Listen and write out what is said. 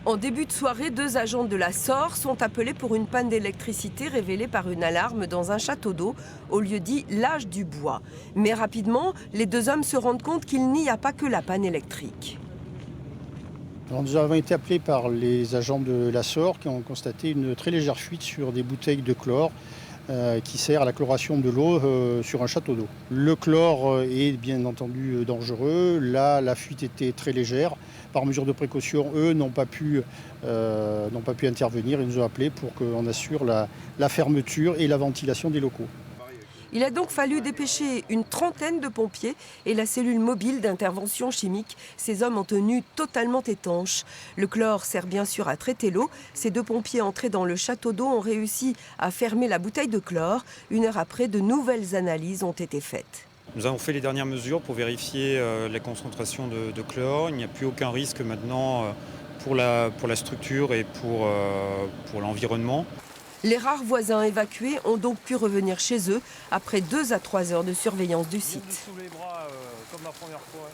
En début de soirée, 2 agents de la SOR sont appelés pour une panne d'électricité révélée par une alarme dans un château d'eau, au lieu dit l'âge du bois. Mais rapidement, les 2 hommes se rendent compte qu'il n'y a pas que la panne électrique. Alors, nous avons été appelés par les agents de la SOR qui ont constaté une très légère fuite sur des bouteilles de chlore qui sert à la chloration de l'eau sur un château d'eau. Le chlore est bien entendu dangereux. Là, la fuite était très légère. Par mesure de précaution, eux n'ont pas pu intervenir. Ils nous ont appelés pour qu'on assure la fermeture et la ventilation des locaux. Il a donc fallu dépêcher une trentaine de pompiers et la cellule mobile d'intervention chimique. Ces hommes en tenue totalement étanche. Le chlore sert bien sûr à traiter l'eau. Ces 2 pompiers entrés dans le château d'eau ont réussi à fermer la bouteille de chlore. 1 heure après, de nouvelles analyses ont été faites. Nous avons fait les dernières mesures pour vérifier la concentration de chlore. Il n'y a plus aucun risque maintenant pour la structure et pour l'environnement. Les rares voisins évacués ont donc pu revenir chez eux après 2 à 3 heures de surveillance du site. Sous les bras comme la première fois.